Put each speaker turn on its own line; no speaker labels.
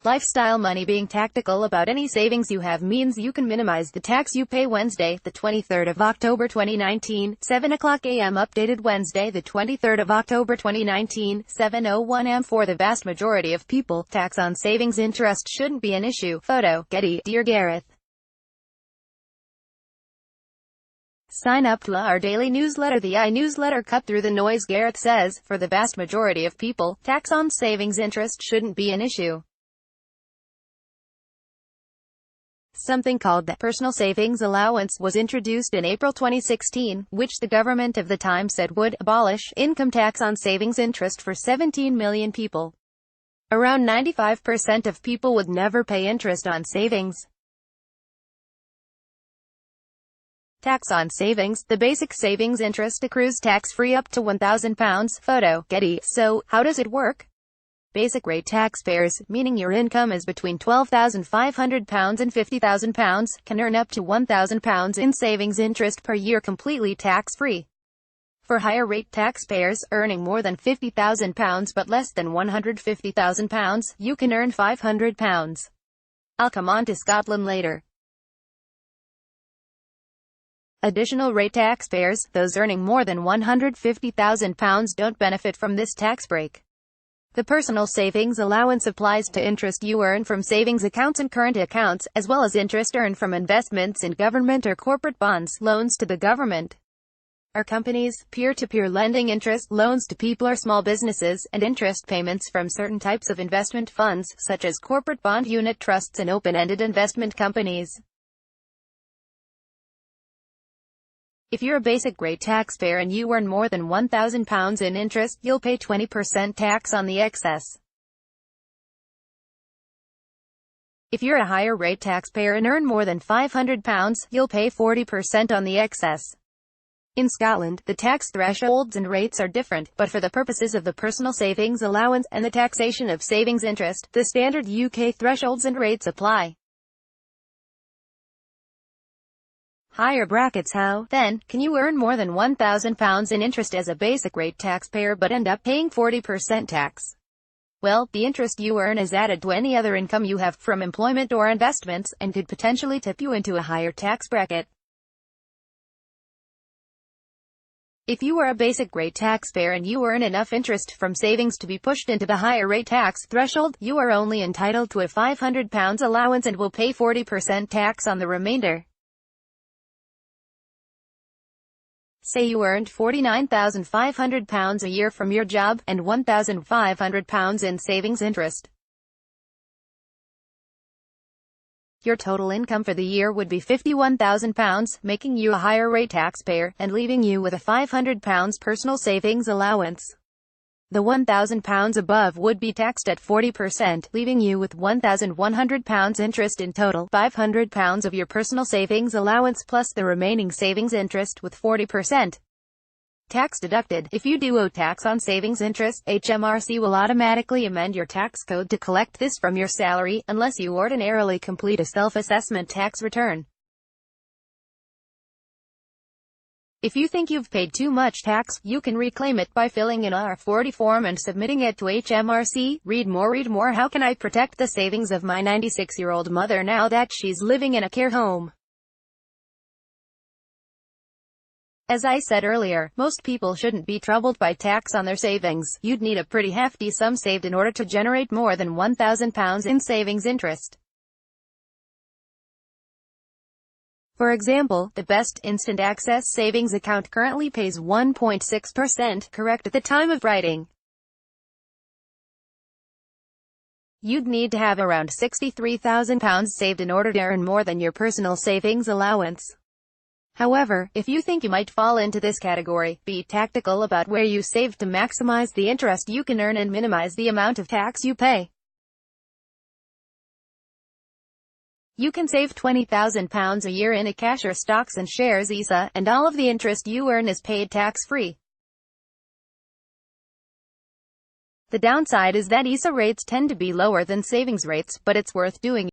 Lifestyle money. Being tactical about any savings you have means you can minimize the tax you pay. Wednesday, the 23rd of October 2019, 7:00 a.m. Updated Wednesday, the 23rd of October 2019, 7:01 a.m. For the vast majority of people, tax on savings interest shouldn't be an issue. Photo, Getty, Dear Gareth. Sign up to our daily newsletter. The newsletter cut through the noise. Gareth says, for the vast majority of people, tax on savings interest shouldn't be an issue. Something called the Personal Savings Allowance was introduced in April 2016, which the government of the time said would abolish income tax on savings interest for 17 million people. Around 95% of people would never pay interest on savings. Tax on savings. The basic savings interest accrues tax-free up to £1,000. Photo, Getty. So, how does it work? Basic rate taxpayers, meaning your income is between £12,500 and £50,000, can earn up to £1,000 in savings interest per year completely tax-free. For higher rate taxpayers, earning more than £50,000 but less than £150,000, you can earn £500. I'll come on to Scotland later. Additional rate taxpayers, those earning more than £150,000, don't benefit from this tax break. The personal savings allowance applies to interest you earn from savings accounts and current accounts, as well as interest earned from investments in government or corporate bonds, loans to the government or companies, peer-to-peer lending, interest, loans to people or small businesses, and interest payments from certain types of investment funds, such as corporate bond unit trusts and open-ended investment companies. If you're a basic rate taxpayer and you earn more than £1,000 in interest, you'll pay 20% tax on the excess. If you're a higher rate taxpayer and earn more than £500, you'll pay 40% on the excess. In Scotland, the tax thresholds and rates are different, but for the purposes of the personal savings allowance and the taxation of savings interest, the standard UK thresholds and rates apply. Higher brackets. How, then, can you earn more than £1,000 in interest as a basic rate taxpayer but end up paying 40% tax? Well, the interest you earn is added to any other income you have from employment or investments, and could potentially tip you into a higher tax bracket. If you are a basic rate taxpayer and you earn enough interest from savings to be pushed into the higher rate tax threshold, you are only entitled to a £500 allowance and will pay 40% tax on the remainder. Say you earned £49,500 a year from your job, and £1,500 in savings interest. Your total income for the year would be £51,000, making you a higher rate taxpayer, and leaving you with a £500 personal savings allowance. The £1,000 above would be taxed at 40%, leaving you with £1,100 interest in total, £500 of your personal savings allowance plus the remaining savings interest with 40% tax deducted. If you do owe tax on savings interest, HMRC will automatically amend your tax code to collect this from your salary, unless you ordinarily complete a self-assessment tax return. If you think you've paid too much tax, you can reclaim it by filling in a R40 form and submitting it to HMRC. Read more. How can I protect the savings of my 96-year-old mother now that she's living in a care home? As I said earlier, most people shouldn't be troubled by tax on their savings. You'd need a pretty hefty sum saved in order to generate more than £1,000 in savings interest. For example, the Best Instant Access Savings account currently pays 1.6%, correct at the time of writing. You'd need to have around £63,000 saved in order to earn more than your personal savings allowance. However, if you think you might fall into this category, be tactical about where you save to maximize the interest you can earn and minimize the amount of tax you pay. You can save £20,000 a year in a cash or stocks and shares ISA, and all of the interest you earn is paid tax-free. The downside is that ISA rates tend to be lower than savings rates, but it's worth doing.